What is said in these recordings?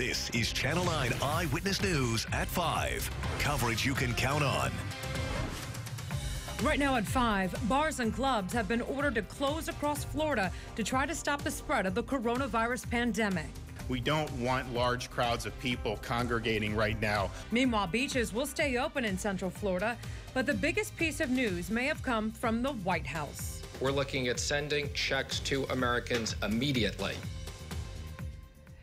This is Channel 9 Eyewitness News at 5. Coverage you can count on. Right now at 5, bars and clubs have been ordered to close across Florida to try to stop the spread of the coronavirus pandemic. We don't want large crowds of people congregating right now. Meanwhile, beaches will stay open in Central Florida, but the biggest piece of news may have come from the White House. We're looking at sending checks to Americans immediately.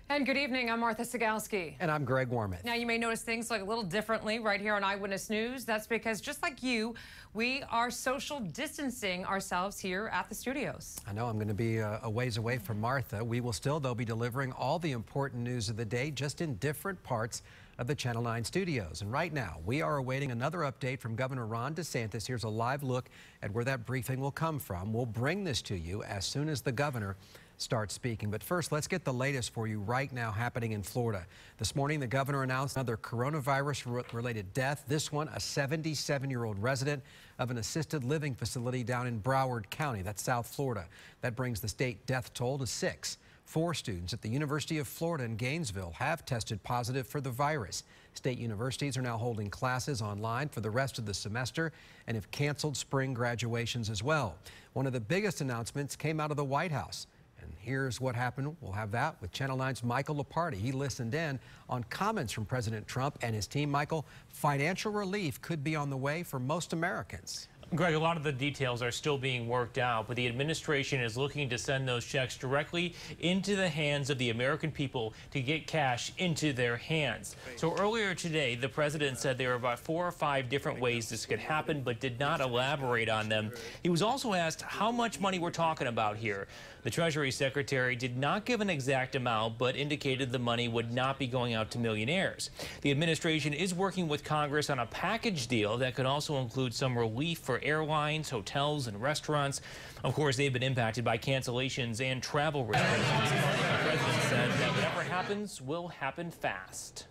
And good evening, I'm Martha Sagowski. And I'm Greg Warmith. Now, you may notice things look a little differently right here on Eyewitness News. That's because, just like you, we are social distancing ourselves here at the studios. I know I'm going to be a ways away from Martha. We will still, though, be delivering all the important news of the day, just in different parts of the Channel 9 studios. And right now, we are awaiting another update from Governor Ron DeSantis. Here's a live look at where that briefing will come from. We'll bring this to you as soon as the governor start speaking. But first, let's get the latest for you right now happening in Florida. This morning, the governor announced another coronavirus-related death. This one, a 77-year-old resident of an assisted living facility down in Broward County. That's South Florida. That brings the state death toll to 6. 4 students at the University of Florida in Gainesville have tested positive for the virus. State universities are now holding classes online for the rest of the semester and have canceled spring graduations as well. One of the biggest announcements came out of the White House. And here's what happened. We'll have that with Channel 9's Michael Leparty. He listened in on comments from President Trump and his team. Michael, financial relief could be on the way for most Americans. Greg, a lot of the details are still being worked out, but the administration is looking to send those checks directly into the hands of the American people to get cash into their hands. So earlier today, the president said there were about 4 or 5 different ways this could happen, but did not elaborate on them. He was also asked how much money we're talking about here. The Treasury Secretary did not give an exact amount, but indicated the money would not be going out to millionaires. The administration is working with Congress on a package deal that could also include some relief for airlines, hotels, and restaurants. Of course, they've been impacted by cancellations and travel restrictions. The president said that whatever happens will happen fast.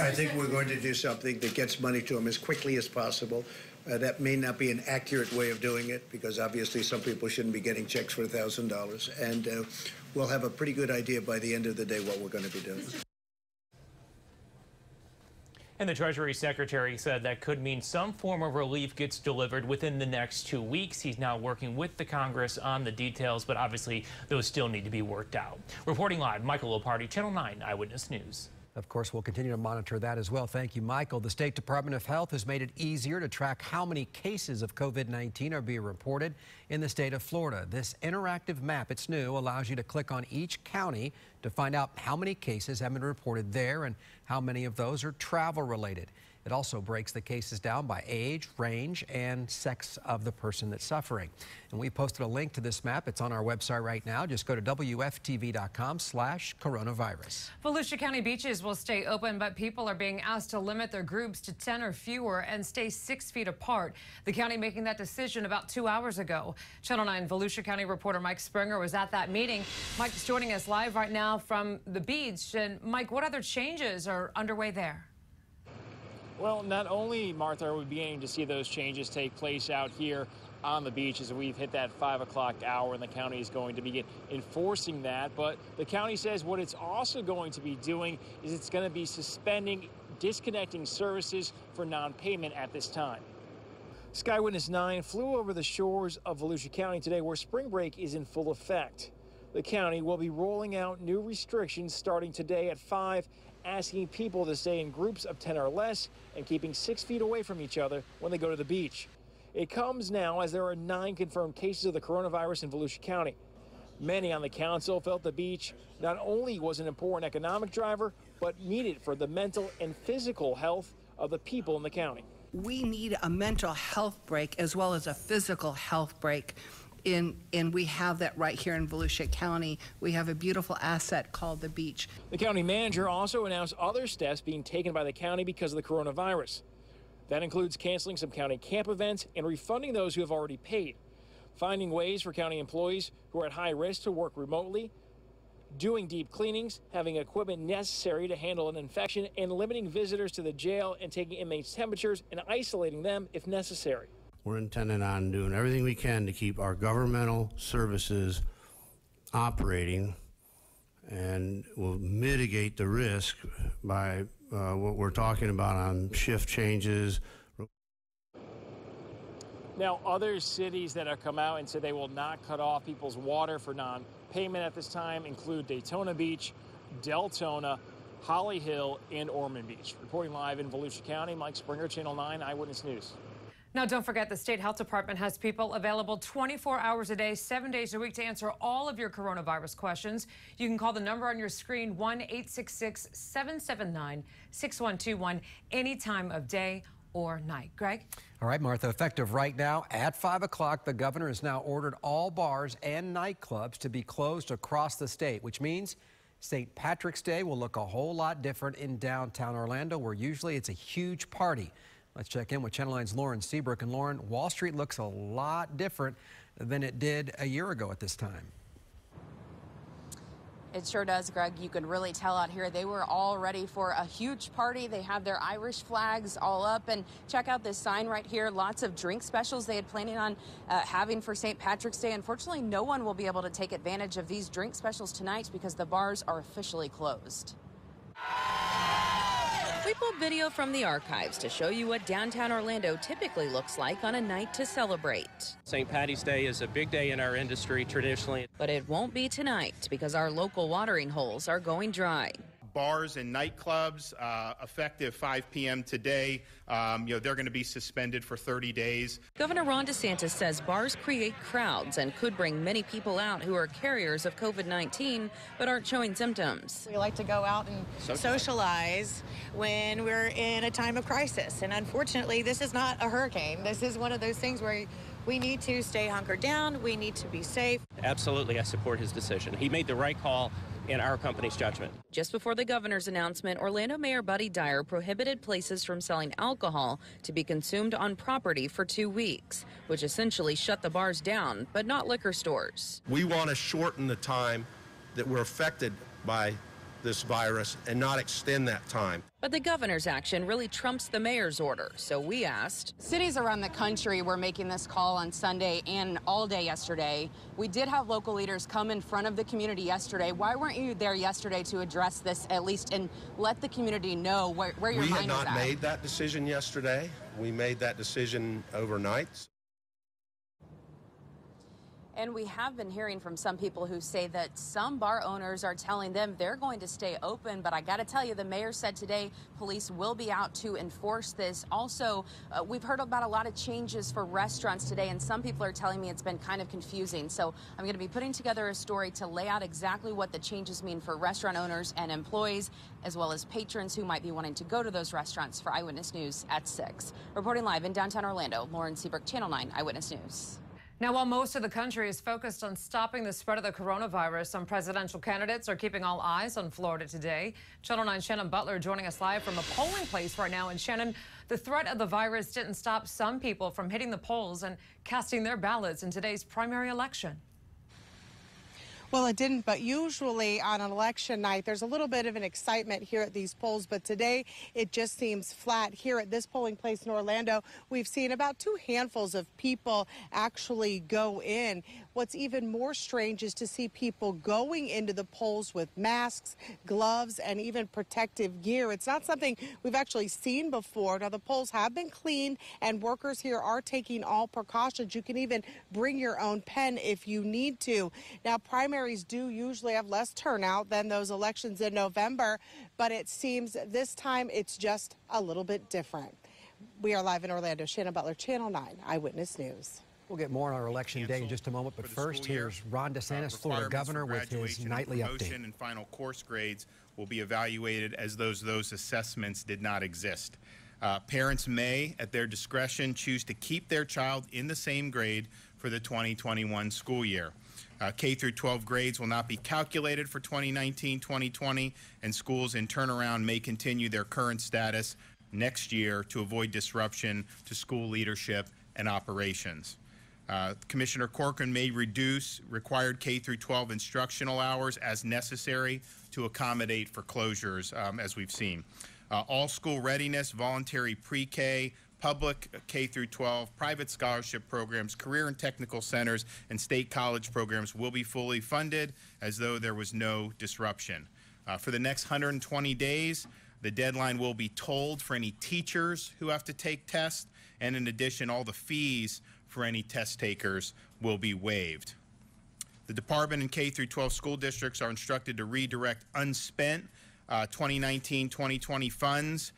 I think we're going to do something that gets money to them as quickly as possible. That may not be an accurate way of doing it, because obviously some people shouldn't be getting checks for $1,000. And we'll have a pretty good idea by the end of the day what we're going to be doing. And the Treasury Secretary said that could mean some form of relief gets delivered within the next 2 weeks. He's now working with the Congress on the details, but obviously those still need to be worked out. Reporting live, Michael Leparty, Channel 9 Eyewitness News. Of course, we'll continue to monitor that as well. Thank you, Michael. The State Department of Health has made it easier to track how many cases of COVID-19 are being reported in the state of Florida. This interactive map, it's new, allows you to click on each county to find out how many cases have been reported there and how many of those are travel related. It also breaks the cases down by age, range, and sex of the person that's suffering. And we posted a link to this map. It's on our website right now. Just go to WFTV.com/coronavirus. Volusia County beaches will stay open, but people are being asked to limit their groups to 10 or fewer and stay 6 feet apart. The county making that decision about 2 hours ago. Channel 9 Volusia County reporter Mike Springer was at that meeting. Mike's joining us live right now from the beach. And Mike, what other changes are underway there? Well, not only, Martha, are we beginning to see those changes take place out here on the beach as we've hit that 5 o'clock hour, and the county is going to begin enforcing that. But the county says what it's also going to be doing is it's going to be suspending, disconnecting services for non-payment at this time. Sky Witness 9 flew over the shores of Volusia County today, where spring break is in full effect. The county will be rolling out new restrictions starting today at 5, asking people to stay in groups of 10 or less and keeping 6 feet away from each other when they go to the beach. It comes now as there are 9 confirmed cases of the coronavirus in Volusia County. Many on the council felt the beach not only was an important economic driver, but needed for the mental and physical health of the people in the county. We need a mental health break as well as a physical health break. And we have that right here in Volusia County. We have a beautiful asset called the beach. The county manager also announced other steps being taken by the county because of the coronavirus. That includes canceling some county camp events and refunding those who have already paid, finding ways for county employees who are at high risk to work remotely, doing deep cleanings, having equipment necessary to handle an infection, and limiting visitors to the jail and taking inmates' temperatures and isolating them if necessary. We're intending on doing everything we can to keep our governmental services operating and will mitigate the risk by what we're talking about on shift changes. Now, other cities that have come out and said they will not cut off people's water for non-payment at this time include Daytona Beach, Deltona, Holly Hill, and Ormond Beach. Reporting live in Volusia County, Mike Springer, Channel 9 Eyewitness News. Now, don't forget the State Health Department has people available 24 hours a day, 7 days a week to answer all of your coronavirus questions. You can call the number on your screen, 1-866-779-6121, any time of day or night. Greg? All right, Martha, effective right now at 5 o'clock, the governor has now ordered all bars and nightclubs to be closed across the state, which means St. Patrick's Day will look a whole lot different in downtown Orlando, where usually it's a huge party. Let's check in with Channel 9's Lauren Seabrook. And Lauren, Wall Street looks a lot different than it did a year ago at this time. It sure does, Greg. You can really tell out here they were all ready for a huge party. They have their Irish flags all up. And check out this sign right here. Lots of drink specials they had planning on having for St. Patrick's Day. Unfortunately, no one will be able to take advantage of these drink specials tonight because the bars are officially closed. We pulled video from the archives to show you what downtown Orlando typically looks like on a night to celebrate. St. Patty's Day is a big day in our industry traditionally. But it won't be tonight because our local watering holes are going dry. Bars and nightclubs, effective 5 p.m. today, they're going to be suspended for 30 days. Governor Ron DeSantis says bars create crowds and could bring many people out who are carriers of COVID-19 but aren't showing symptoms. We like to go out and socialize when we're in a time of crisis. And unfortunately, this is not a hurricane. This is one of those things where we need to stay hunkered down. We need to be safe. Absolutely, I support his decision. He made the right call in our company's judgment. Just before the governor's announcement, Orlando Mayor Buddy Dyer prohibited places from selling alcohol to be consumed on property for 2 weeks, which essentially shut the bars down, but not liquor stores. We want to shorten the time that we're affected by this virus and not extend that time. But the governor's action really trumps the mayor's order, so we asked. Cities around the country were making this call on Sunday and all day yesterday. We did have local leaders come in front of the community yesterday. Why weren't you there yesterday to address this at least and let the community know where your mind is at? We had not made that decision yesterday. We made that decision overnight. And we have been hearing from some people who say that some bar owners are telling them they're going to stay open. But I got to tell you, the mayor said today police will be out to enforce this. Also, we've heard about a lot of changes for restaurants today, and some people are telling me it's been kind of confusing. So I'm going to be putting together a story to lay out exactly what the changes mean for restaurant owners and employees, as well as patrons who might be wanting to go to those restaurants. For Eyewitness News at 6. Reporting live in downtown Orlando, Lauren Seabrook, Channel 9 Eyewitness News. Now, while most of the country is focused on stopping the spread of the coronavirus, some presidential candidates are keeping all eyes on Florida today. Channel 9's Shannon Butler joining us live from a polling place right now. And Shannon, the threat of the virus didn't stop some people from hitting the polls and casting their ballots in today's primary election. Well, it didn't, but usually on an election night, there's a little bit of an excitement here at these polls, but today it just seems flat. Here at this polling place in Orlando, we've seen about 2 handfuls of people actually go in. What's even more strange is to see people going into the polls with masks, gloves, and even protective gear. It's not something we've actually seen before. Now, the polls have been cleaned, and workers here are taking all precautions. You can even bring your own pen if you need to. Now, primaries do usually have less turnout than those elections in November, but it seems this time it's just a little bit different. We are live in Orlando. Shannon Butler, Channel 9 Eyewitness News. We'll get more on our election day in just a moment, but first, here's Ron DeSantis, Florida governor, with his nightly update. And final course grades will be evaluated as those assessments did not exist. Parents may, at their discretion, choose to keep their child in the same grade for the 2021 school year. K through 12 grades will not be calculated for 2019-2020, and schools in turnaround may continue their current status next year to avoid disruption to school leadership and operations. Commissioner Corcoran may reduce required K through 12 instructional hours as necessary to accommodate for closures, as we've seen. All school readiness, voluntary pre-K, public K through 12, private scholarship programs, career and technical centers, and state college programs will be fully funded as though there was no disruption. For the next 120 days, the deadline will be tolled for any teachers who have to take tests, and in addition, all the fees for any test takers will be waived. The department and K through 12 school districts are instructed to redirect unspent 2019-2020 funds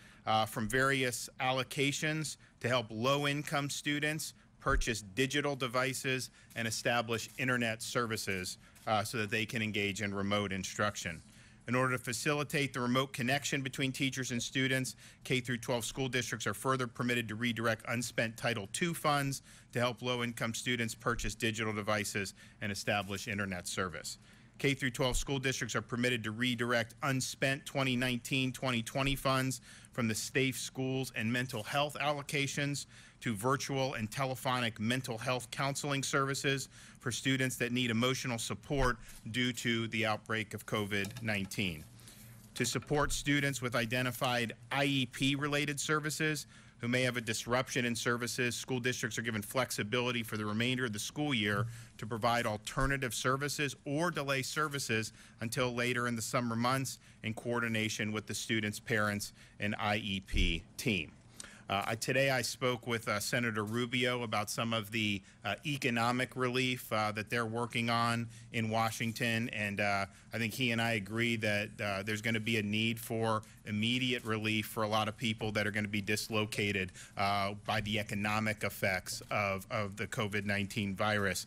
from various allocations to help low-income students purchase digital devices and establish internet services so that they can engage in remote instruction. In order to facilitate the remote connection between teachers and students, K through 12 school districts are further permitted to redirect unspent Title II funds to help low-income students purchase digital devices and establish internet service. K through 12 school districts are permitted to redirect unspent 2019-2020 funds from the Safe Schools and mental health allocations to virtual and telephonic mental health counseling services for students that need emotional support due to the outbreak of COVID-19. To support students with identified IEP-related services who may have a disruption in services, school districts are given flexibility for the remainder of the school year to provide alternative services or delay services until later in the summer months in coordination with the students' parents and IEP team. Today I spoke with Senator Rubio about some of the economic relief that they're working on in Washington, and I think he and I agree that there's going to be a need for immediate relief for a lot of people that are going to be dislocated by the economic effects of the COVID-19 virus.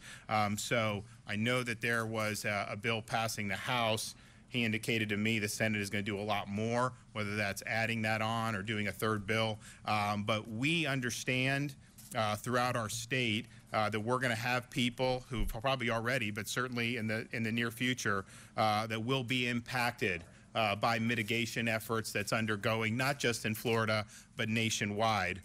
So I know that there was a bill passing the House. He indicated to me the Senate is going to do a lot more, whether that's adding that on or doing a third bill. But we understand throughout our state that we're going to have people who probably already, but certainly in the near future, that will be impacted by mitigation efforts that's undergoing, not just in Florida, but nationwide.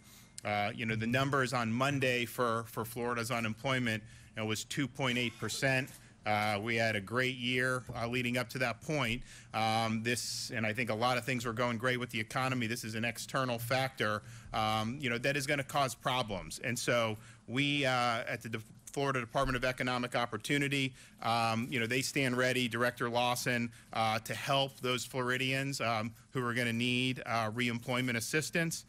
You know, the numbers on Monday for Florida's unemployment was 2.8%. We had a great year leading up to that point. And I think a lot of things were going great with the economy. This is an external factor, you know, that is going to cause problems. And so we at the Florida Department of Economic Opportunity, you know, they stand ready, Director Lawson, to help those Floridians who are going to need reemployment assistance.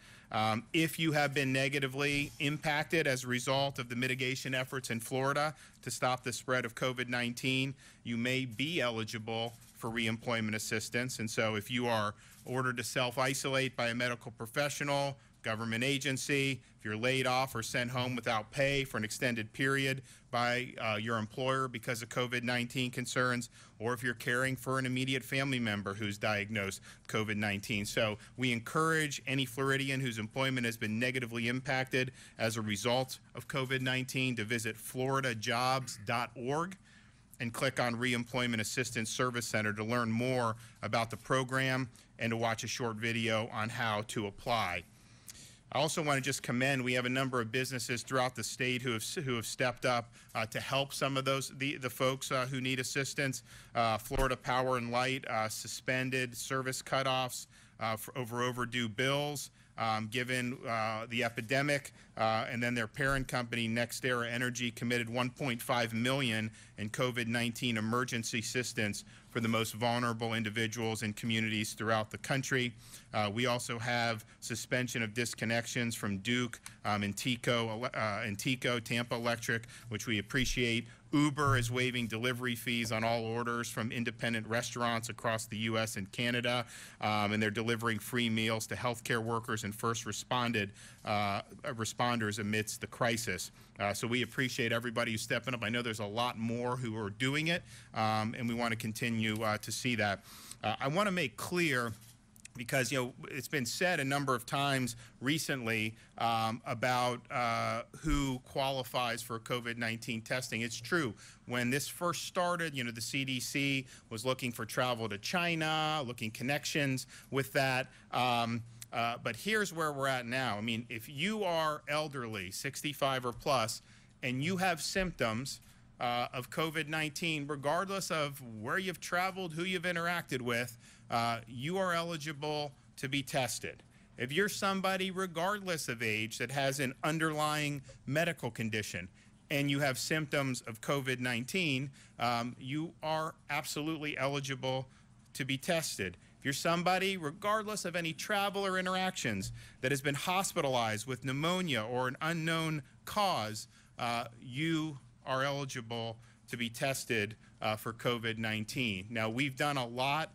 If you have been negatively impacted as a result of the mitigation efforts in Florida to stop the spread of COVID-19, you may be eligible for reemployment assistance. And so if you are ordered to self-isolate by a medical professional, government agency, if you're laid off or sent home without pay for an extended period by your employer because of COVID-19 concerns, or if you're caring for an immediate family member who's diagnosed COVID-19. So we encourage any Floridian whose employment has been negatively impacted as a result of COVID-19 to visit floridajobs.org and click on Reemployment Assistance Service Center to learn more about the program and to watch a short video on how to apply. I also want to just commend, we have a number of businesses throughout the state who have stepped up to help some of the folks who need assistance. Florida Power and Light suspended service cutoffs over overdue bills given the epidemic, and then their parent company, NextEra Energy, committed $1.5 million in COVID-19 emergency assistance for the most vulnerable individuals in communities throughout the country. We also have suspension of disconnections from Duke and TECO, Tampa Electric, which we appreciate. Uber is waiving delivery fees on all orders from independent restaurants across the U.S. and Canada, and they're delivering free meals to healthcare workers and first responders amidst the crisis. So we appreciate everybody who's stepping up. I know there's a lot more who are doing it, and we want to continue to see that. I want to make clear, because it's been said a number of times recently about who qualifies for COVID-19 testing. It's true. When this first started, the CDC was looking for travel to China, looking connections with that. But here's where we're at now. I mean, if you are elderly, 65 or plus, and you have symptoms of COVID-19, regardless of where you've traveled, who you've interacted with, you are eligible to be tested. If you're somebody, regardless of age, that has an underlying medical condition and you have symptoms of COVID-19, you are absolutely eligible to be tested. If you're somebody, regardless of any travel or interactions, that has been hospitalized with pneumonia or an unknown cause, you are eligible to be tested for COVID-19. Now, we've done a lot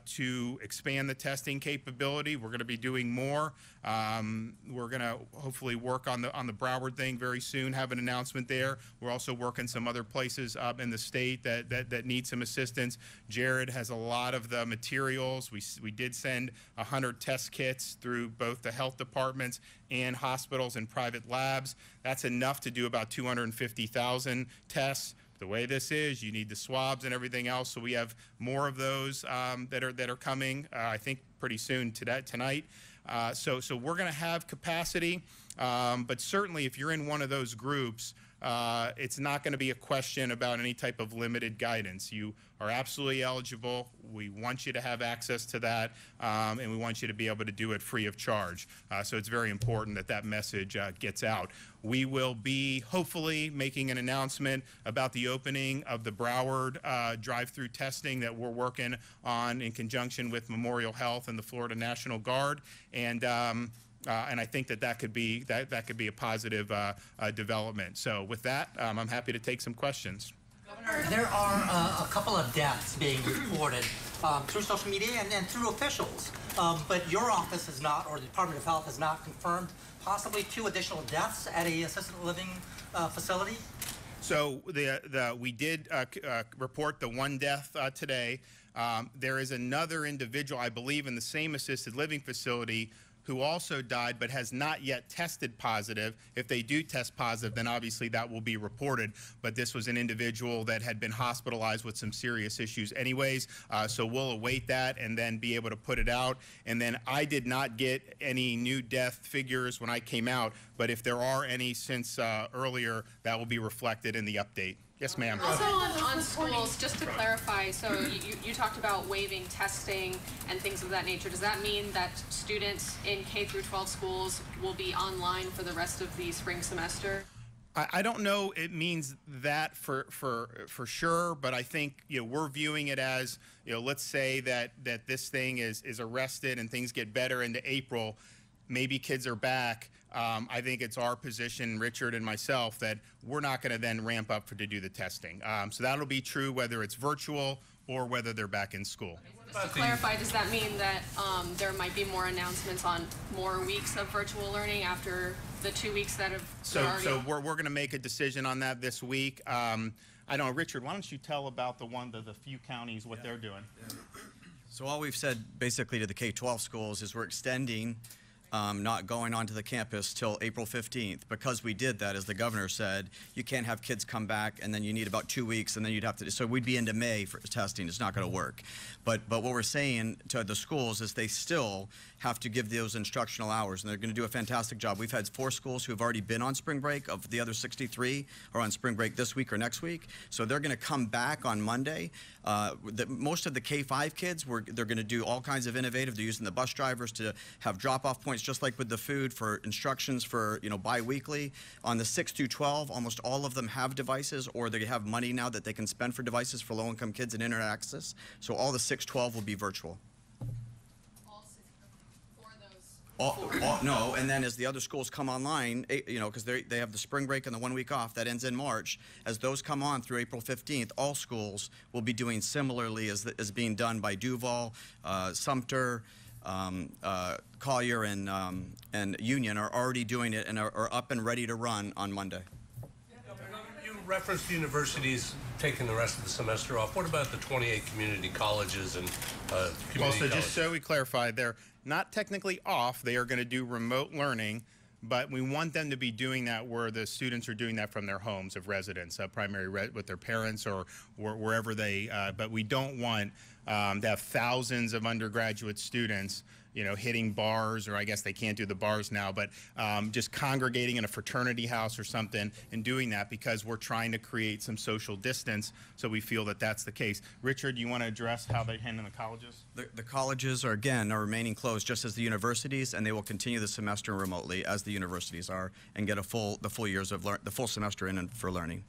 to expand the testing capability. We're going to be doing more. We're going to hopefully work on the Broward thing very soon, have an announcement there. We're also working some other places up in the state that need some assistance. Jared has a lot of the materials. We did send 100 test kits through both the health departments and hospitals and private labs. That's enough to do about 250,000 tests. The way this is, you need the swabs and everything else, so we have more of those that are coming, I think, pretty soon tonight. So we're going to have capacity, but certainly if you're in one of those groups, it's not going to be a question about any type of limited guidance. You are absolutely eligible. We want you to have access to that, and we want you to be able to do it free of charge. So it's very important that that message gets out. We will be hopefully making an announcement about the opening of the Broward drive-through testing that we're working on in conjunction with Memorial Health and the Florida National Guard, and I think that could be a positive development. So with that, I'm happy to take some questions. Governor, there are a couple of deaths being reported through social media and through officials, but your office has not, or the Department of Health has not confirmed possibly 2 additional deaths at a assisted living facility. So we did report the 1 death today. There is another individual, I believe, in the same assisted living facility who also died but has not yet tested positive. If they do test positive, then obviously that will be reported. But this was an individual that had been hospitalized with some serious issues anyways. So we'll await that and then be able to put it out. And then I did not get any new death figures when I came out, but if there are any since earlier, that will be reflected in the update. Yes, ma'am. Also on schools, just to clarify, so you talked about waiving testing and things of that nature. Does that mean that students in K through 12 schools will be online for the rest of the spring semester? I don't know it means that for sure, but I think we're viewing it as, let's say that this thing is arrested and things get better into April, maybe kids are back. I think it's our position, Richard and myself, that we're not going to then ramp up to do the testing. So that'll be true whether it's virtual or whether they're back in school. Just to clarify, does that mean that there might be more announcements on more weeks of virtual learning after the 2 weeks that have So we're going to make a decision on that this week. I don't know, Richard, why don't you tell about the few counties, what they're doing? So all we've said basically to the K-12 schools is we're extending not going onto the campus till April 15th. Because we did that, as the governor said, you can't have kids come back and then you need about 2 weeks and then you'd have to, so we'd be into May for testing. It's not going to work. But what we're saying to the schools is they still have to give those instructional hours, and they're going to do a fantastic job. We've had 4 schools who have already been on spring break. Of the other 63 are on spring break this week or next week. So they're going to come back on Monday. Most of the K-5 kids, they're going to do all kinds of innovative. They're using the bus drivers to have drop-off points, just like with the food, for instructions for bi-weekly. On the 6 through 12, almost all of them have devices, or they have money now that they can spend for devices for low-income kids and internet access. So all the 6-12 will be virtual. No, and then as the other schools come online, because they have the spring break and the 1 week off, that ends in March. As those come on through April 15th, all schools will be doing similarly as being done by Duval, Sumter, Collier, and Union are already doing it and are up and ready to run on Monday. You referenced universities taking the rest of the semester off. What about the 28 community colleges and community colleges? Just so we clarify, they're not technically off. They are going to do remote learning, but we want them to be doing that where the students are doing that from their homes of residence, with their parents or wherever they, but we don't want to have thousands of undergraduate students, you know, hitting bars, or I guess they can't do the bars now, but just congregating in a fraternity house or something and doing that, because we're trying to create some social distance, so we feel that that's the case. Richard, you want to address how they handle the colleges? The colleges are remaining closed just as the universities, and they will continue the semester remotely as the universities are, and get the full semester in for learning.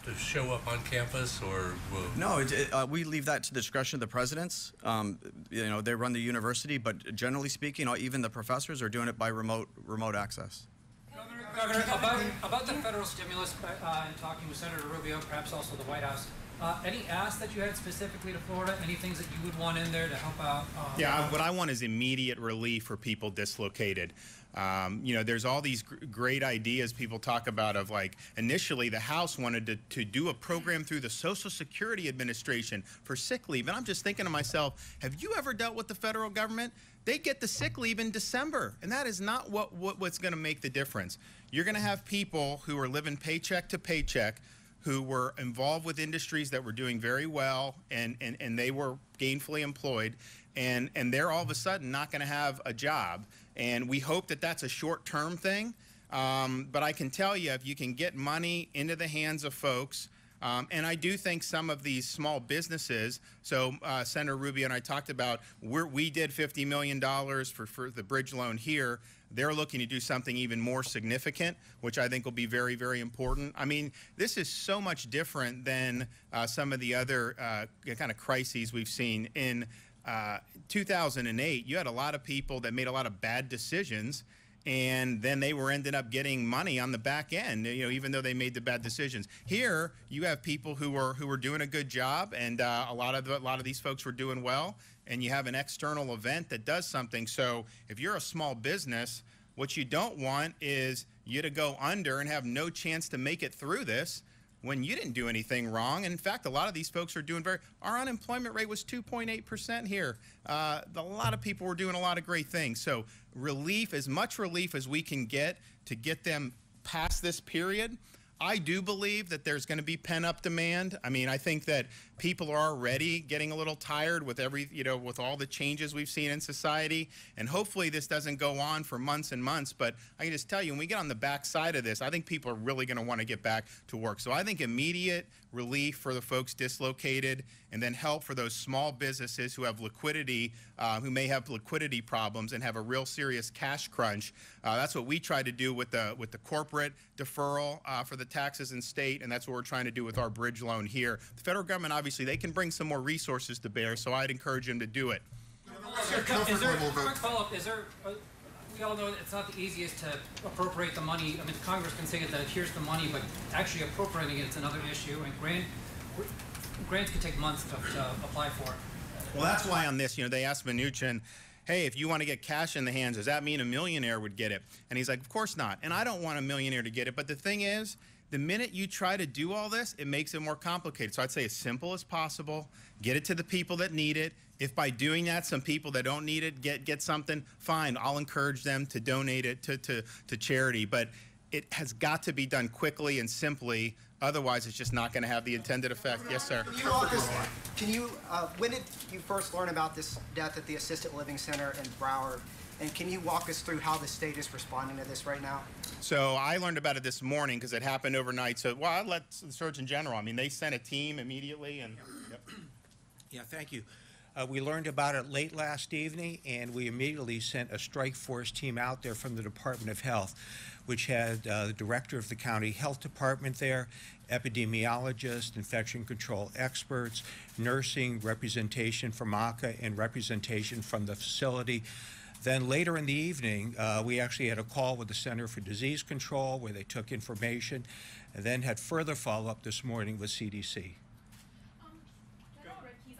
To show up on campus, or no? We leave that to the discretion of the presidents. You know, they run the university, but generally speaking, even the professors are doing it by remote access. Governor, about the federal stimulus, and talking with Senator Rubio, perhaps also the White House, any asks that you had specifically to Florida? Any things that you would want in there to help out? Yeah, what I want is immediate relief for people dislocated. You know, there's all these great ideas people talk about of, like, initially the House wanted to do a program through the Social Security Administration for sick leave. And I'm just thinking to myself, have you ever dealt with the federal government? They get the sick leave in December, and that is not what's going to make the difference. You're going to have people who are living paycheck to paycheck, who were involved with industries that were doing very well, and they were gainfully employed, and they're all of a sudden not going to have a job. And we hope that that's a short-term thing. But I can tell you, if you can get money into the hands of folks, and I do think some of these small businesses, so Senator Rubio and I talked about, we did $50 million for the bridge loan here. They're looking to do something even more significant, which I think will be very, very important. I mean, this is so much different than some of the other kind of crises we've seen. In 2008, you had a lot of people that made a lot of bad decisions, and then they ended up getting money on the back end, you know, even though they made the bad decisions. Here, you have people who were doing a good job, and a lot of these folks were doing well, and you have an external event that does something. So if you're a small business, what you don't want is you to go under and have no chance to make it through this when you didn't do anything wrong. And in fact, a lot of these folks are doing our unemployment rate was 2.8% here. A lot of people were doing a lot of great things. So relief, as much relief as we can get to get them past this period. I do believe that there's going to be pent-up demand. I mean, I think that people are already getting a little tired with with all the changes we've seen in society, and hopefully this doesn't go on for months and months. But I can just tell you, when we get on the back side of this, I think people are really going to want to get back to work. So I think immediate relief for the folks dislocated, and then help for those small businesses who have liquidity, who may have liquidity problems and have a real serious cash crunch. That's what we try to do with the corporate deferral for the taxes in state, and that's what we're trying to do with our bridge loan here. The federal government, obviously, they can bring some more resources to bear, so I'd encourage them to do it. Quick follow-up, we all know that it's not the easiest to appropriate the money. I mean, Congress can say that here's the money, but actually appropriating it's another issue, and grants can take months to apply for. Well, that's why on this, they asked Mnuchin, hey, if you want to get cash in the hands, does that mean a millionaire would get it? And he's like, of course not. And I don't want a millionaire to get it. But the thing is, the minute you try to do all this, it makes it more complicated. So I'd say as simple as possible, get it to the people that need it. If by doing that, some people that don't need it get something, fine. I'll encourage them to donate it to charity. But it has got to be done quickly and simply. Otherwise, it's just not going to have the intended effect. Yes, sir. When did you first learn about this death at the assisted living center in Broward? And can you walk us through how the state is responding to this right now? So I learned about it this morning because it happened overnight. So, well, I'll let the Surgeon General. I mean, they sent a team immediately. And yep. Yeah, thank you. We learned about it late last evening, and we immediately sent a strike force team out there from the Department of Health, which had the director of the county health department there, epidemiologists, infection control experts, nursing, representation from ACA, and representation from the facility. Then later in the evening, we actually had a call with the Center for Disease Control where they took information, and then had further follow-up this morning with CDC.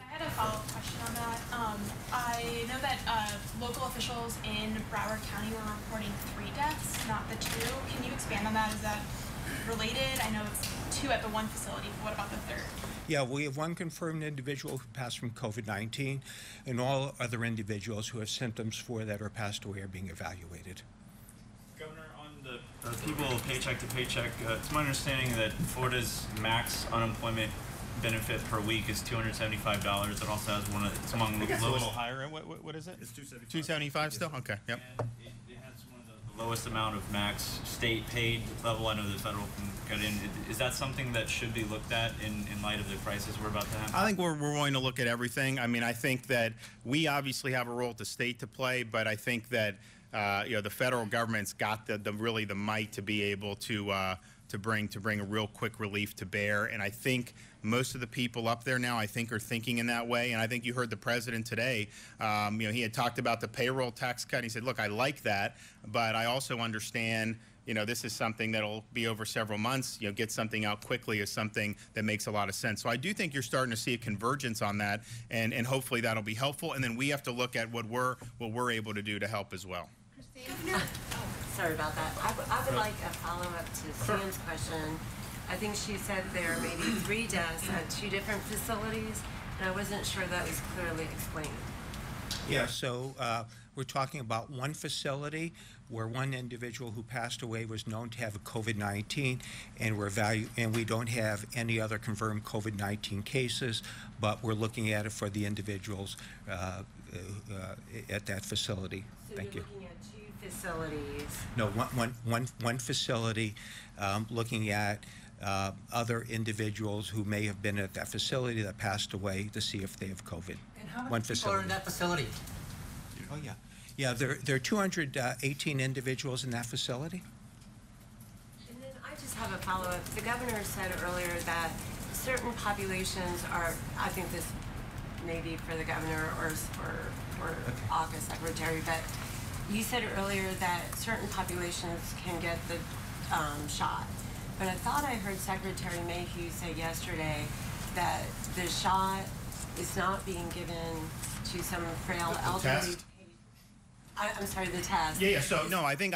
I had a follow-up question on that. I know that local officials in Broward County were reporting 3 deaths, not the 2. Can you expand on that? Is that related? I know it's 2 at the one facility, but what about the 3rd? Yeah, we have 1 confirmed individual who passed from COVID-19, and all other individuals who have symptoms for that or passed away are being evaluated. Governor, on the people paycheck to paycheck, it's my understanding that Florida's max unemployment benefit per week is $275. It also has it's among the lowest. A little higher. What is it? It's 275. 275 still? Okay. Yep. And it has one of the lowest amount of max state paid level. I know the federal can get in. Is that something that should be looked at in light of the crisis we're about to have? I think we're going to look at everything. I mean, I think that we obviously have a role at the state to play, but I think that the federal government's got really the might to be able to bring a real quick relief to bear. And I think most of the people up there now, I think, are thinking in that way. And I think you heard the president today. He had talked about the payroll tax cut. He said, "Look, I like that, but I also understand." This is something that'll be over several months. Get something out quickly is something that makes a lot of sense. So I do think you're starting to see a convergence on that, and hopefully that'll be helpful. And then we have to look at what we're able to do to help as well. Governor, sorry about that. I would like a follow-up to Sam's question. I think she said there may be 3 deaths at 2 different facilities, and I wasn't sure that was clearly explained. Yeah, so we're talking about one facility where one individual who passed away was known to have a COVID-19, and we don't have any other confirmed COVID-19 cases, but we're looking at it for the individuals at that facility. So Thank you. Looking at 2 facilities. No, one facility, looking at other individuals who may have been at that facility that passed away to see if they have COVID. And how many people are in that facility? Oh, yeah. Yeah, there are 218 individuals in that facility. And then I just have a follow-up. The governor said earlier that certain populations are, I think this may be for the governor or ACA secretary, but you said earlier that certain populations can get the shot. But I thought I heard Secretary Mayhew say yesterday that the shot is not being given to some frail elderly. I'm sorry, the test. Yeah. So no, I think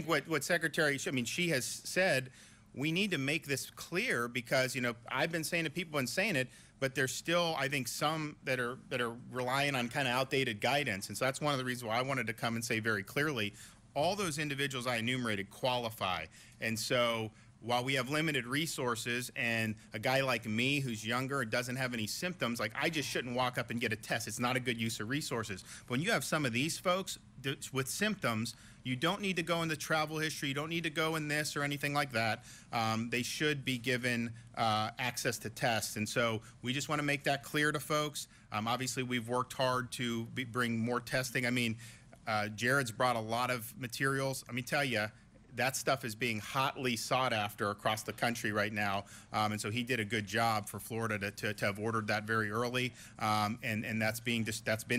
what Secretary, she has said, we need to make this clear because I've been saying it, people have been saying it, but there's still, I think, some that are relying on kind of outdated guidance, and so that's one of the reasons why I wanted to come and say very clearly, all those individuals I enumerated qualify, and so. While we have limited resources and a guy like me who's younger and doesn't have any symptoms, I just shouldn't walk up and get a test. It's not a good use of resources. But when you have some of these folks with symptoms, you don't need to go into travel history. You don't need to go in this or anything like that. They should be given access to tests. And so we just want to make that clear to folks. Obviously, we've worked hard to bring more testing. Jared's brought a lot of materials. Let me tell you, that stuff is being hotly sought after across the country right now, and so he did a good job for Florida to have ordered that very early, and that's been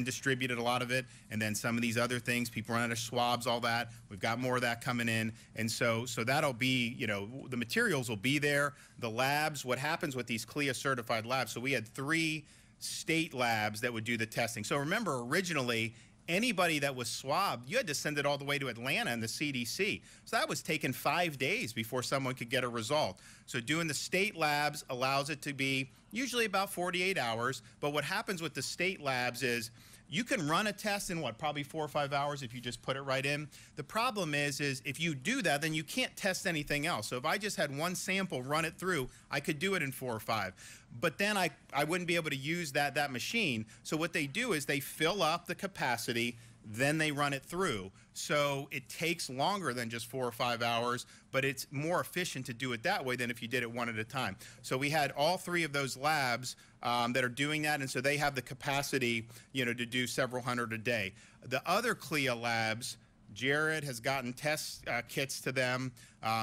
distributed, a lot of it, and then some of these other things, people run out of swabs, all that. We've got more of that coming in, and so that'll be, the materials will be there. The labs, what happens with these CLIA certified labs? So we had 3 state labs that would do the testing. So remember, originally, anybody that was swabbed, you had to send it all the way to Atlanta and the CDC. So that was taking 5 days before someone could get a result. So doing the state labs allows it to be usually about 48 hours. But what happens with the state labs is you can run a test in probably 4 or 5 hours if you just put it right in. The problem is if you do that, then you can't test anything else. So if I just had one sample, run it through, I could do it in 4 or 5. But then I wouldn't be able to use that machine. So what they do is they fill up the capacity, then they run it through. So it takes longer than just 4 or 5 hours, but it's more efficient to do it that way than if you did it one at a time. So we had all 3 of those labs that are doing that, and so they have the capacity, to do several hundred a day. The other CLIA labs, Jared has gotten test kits to them.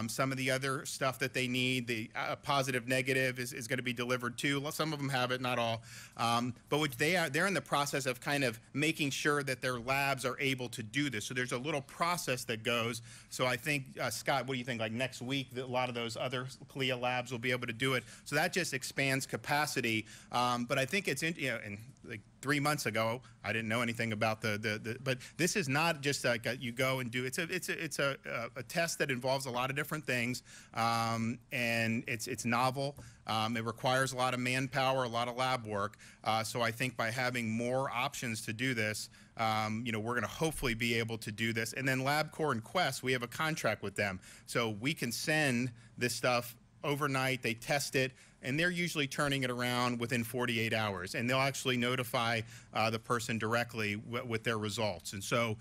Some of the other stuff that they need, the positive, negative is going to be delivered too. Some of them have it, not all. But they're in the process of kind of making sure that their labs are able to do this. So there's a little process that goes. So I think, Scott, what do you think? Like next week, a lot of those other CLIA labs will be able to do it. So that just expands capacity. But I think it's, and like 3 months ago, I didn't know anything about but this is not just like you go and do. It's a test that involves a lot of different things, and it's novel. It requires a lot of manpower, a lot of lab work. So I think by having more options to do this, we're going to hopefully be able to do this. And then LabCorp and Quest, we have a contract with them, so we can send this stuff overnight, they test it, and they're usually turning it around within 48 hours. And they'll actually notify the person directly with their results. And so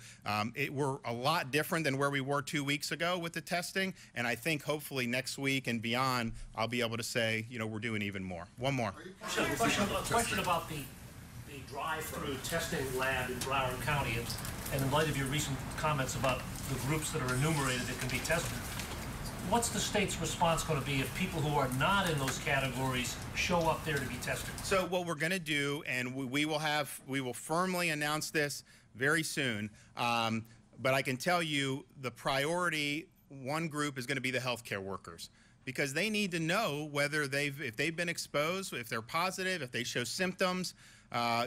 we're a lot different than where we were 2 weeks ago with the testing. And I think hopefully next week and beyond, I'll be able to say, you know, we're doing even more. One more. So a question about the drive-through testing lab in Broward County. And in light of your recent comments about the groups that are enumerated that can be tested, what's the state's response going to be if people who are not in those categories show up there to be tested? So what we're going to do, and we will firmly announce this very soon, but I can tell you the priority one group is going to be the healthcare workers, because they need to know whether if they've been exposed, if they're positive, if they show symptoms,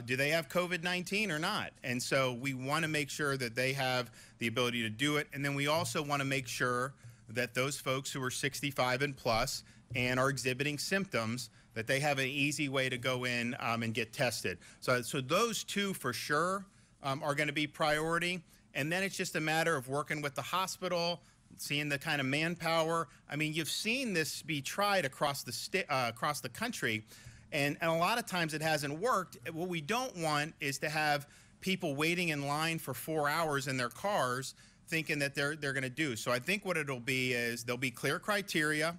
do they have COVID-19 or not? And so we want to make sure that they have the ability to do it. And then we also want to make sure that those folks who are 65 and plus and are exhibiting symptoms, that they have an easy way to go in and get tested. So those two for sure are going to be priority. And then it's just a matter of working with the hospital, seeing the kind of manpower. I mean, you've seen this be tried across the country, and a lot of times it hasn't worked. What we don't want is to have people waiting in line for 4 hours in their cars thinking that they're going to do. So I think what it'll be is there'll be clear criteria,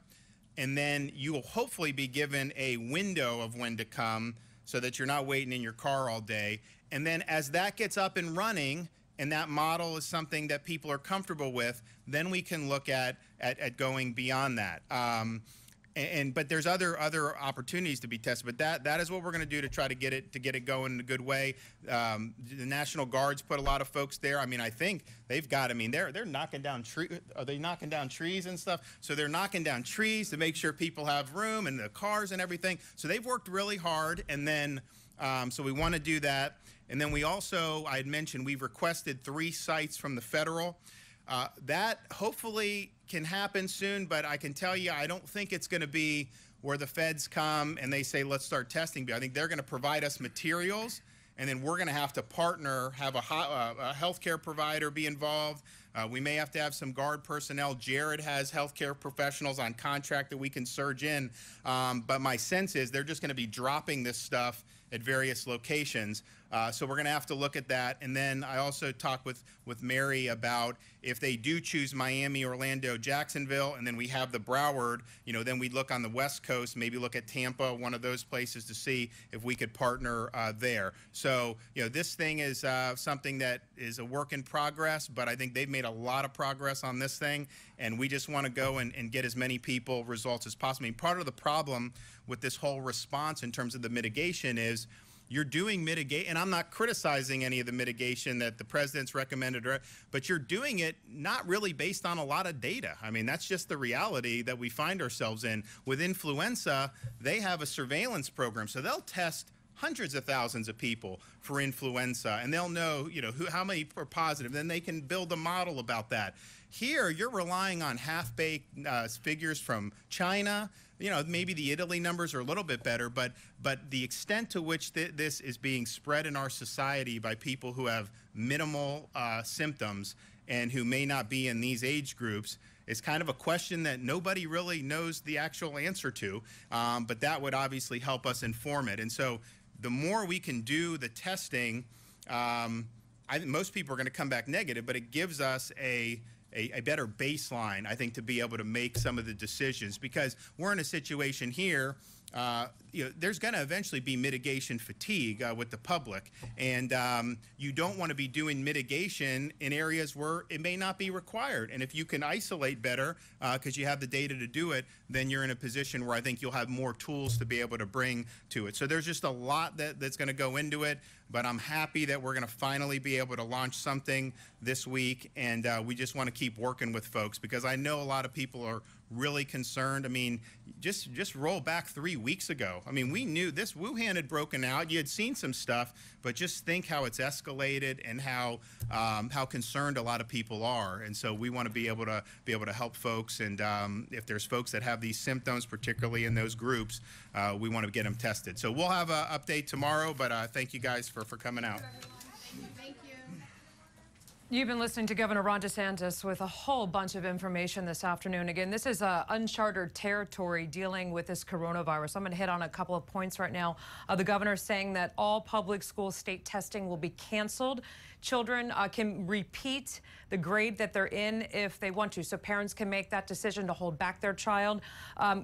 and then you will hopefully be given a window of when to come so that you're not waiting in your car all day. And then as that gets up and running, and that model is something that people are comfortable with, then we can look at going beyond that. But there's other opportunities to be tested. But that is what we're going to do to try to get it going in a good way. The National Guard's put a lot of folks there. I mean, I think they've got. I mean, they're knocking down trees. Are they knocking down trees and stuff? So they're knocking down trees to make sure people have room and the cars and everything. So they've worked really hard. And then so we want to do that. And then we also, I had mentioned, we've requested 3 sites from the federal. That hopefully can happen soon, but I can tell you, I don't think it's going to be where the feds come and they say, let's start testing. I think they're going to provide us materials, and then we're going to have to partner, have a healthcare provider be involved. We may have to have some Guard personnel. Jared has healthcare professionals on contract that we can surge in. But my sense is they're just going to be dropping this stuff at various locations. So we're going to have to look at that. And then I also talked with Mary about if they do choose Miami, Orlando, Jacksonville, and then we have the Broward, you know, then we'd look on the West Coast, maybe look at Tampa, one of those places, to see if we could partner there. So, you know, this thing is something that is a work in progress, but I think they've made a lot of progress on this thing, and we just want to go and get as many people results as possible. I mean, part of the problem with this whole response in terms of the mitigation is you're doing mitigate, and I'm not criticizing any of the mitigation that the president's recommended, but you're doing it not really based on a lot of data. I mean, that's just the reality that we find ourselves in. With influenza, they have a surveillance program, so they'll test hundreds of thousands of people for influenza, and they'll know, you know, how many are positive. Then they can build a model about that. Here, you're relying on half-baked figures from China. You know, maybe the Italy numbers are a little bit better, but the extent to which this is being spread in our society by people who have minimal symptoms and who may not be in these age groups is kind of a question that nobody really knows the actual answer to, but that would obviously help us inform it. And so the more we can do the testing, I think most people are going to come back negative, but it gives us a better baseline, I think, to be able to make some of the decisions, because we're in a situation here, you know, there's going to eventually be mitigation fatigue with the public, and you don't want to be doing mitigation in areas where it may not be required. And if you can isolate better because you have the data to do it, then you're in a position where I think you'll have more tools to be able to bring to it. So there's just a lot that's going to go into it, but I'm happy that we're going to finally be able to launch something this week, and we just want to keep working with folks, because I know a lot of people are really concerned. I mean, just roll back 3 weeks ago. I mean, we knew this. Wuhan had broken out. You had seen some stuff, but just think how it's escalated and how concerned a lot of people are. And so we want to be able to help folks. And if there's folks that have these symptoms, particularly in those groups, we want to get them tested. So we'll have an update tomorrow. But thank you guys for coming out. Thank you. You've been listening to Governor Ron DeSantis with a whole bunch of information this afternoon. Again, this is uncharted territory dealing with this coronavirus. I'm going to hit on a couple of points right now. The governor saying that all public school state testing will be canceled. Children can repeat the grade that they're in if they want to, so parents can make that decision to hold back their child.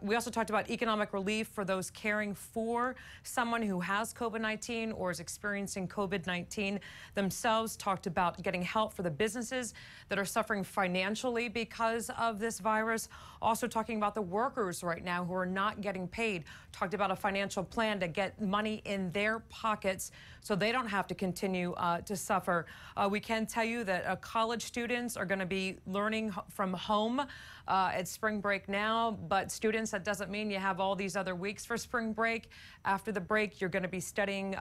We also talked about economic relief for those caring for someone who has COVID-19 or is experiencing COVID-19 themselves. Talked about getting help for the businesses that are suffering financially because of this virus. Also talking about the workers right now who are not getting paid. Talked about a financial plan to get money in their pockets so they don't have to continue to suffer. We can tell you that college students are going to be learning from home at spring break now, but students, that doesn't mean you have all these other weeks for spring break. After the break, you're going to be studying,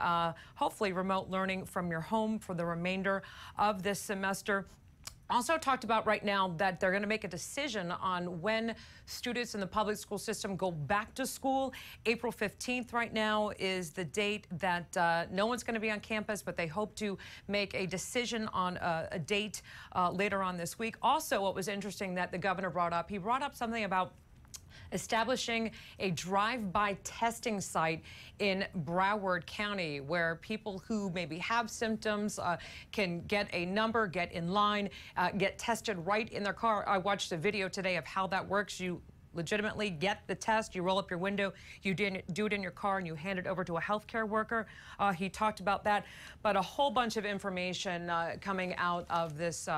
hopefully remote learning from your home for the remainder of this semester. Also talked about right now that they're going to make a decision on when students in the public school system go back to school. April 15th right now is the date that no one's going to be on campus, but they hope to make a decision on a date later on this week. Also, what was interesting that the governor brought up, he brought up something about establishing a drive-by testing site in Broward County where people who maybe have symptoms can get a number, get in line, get tested right in their car. I watched a video today of how that works. You legitimately get the test, you roll up your window, you do it in your car, and you hand it over to a healthcare worker. He talked about that, but a whole bunch of information coming out of this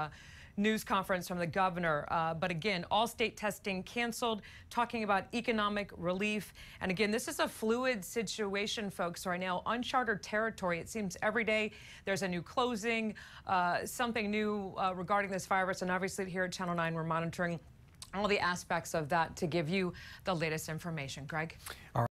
news conference from the governor. But again, all state testing canceled, talking about economic relief. And again, this is a fluid situation, folks, right now. Uncharted territory. It seems every day there's a new closing, something new regarding this virus. And obviously here at Channel 9, we're monitoring all the aspects of that to give you the latest information. Greg?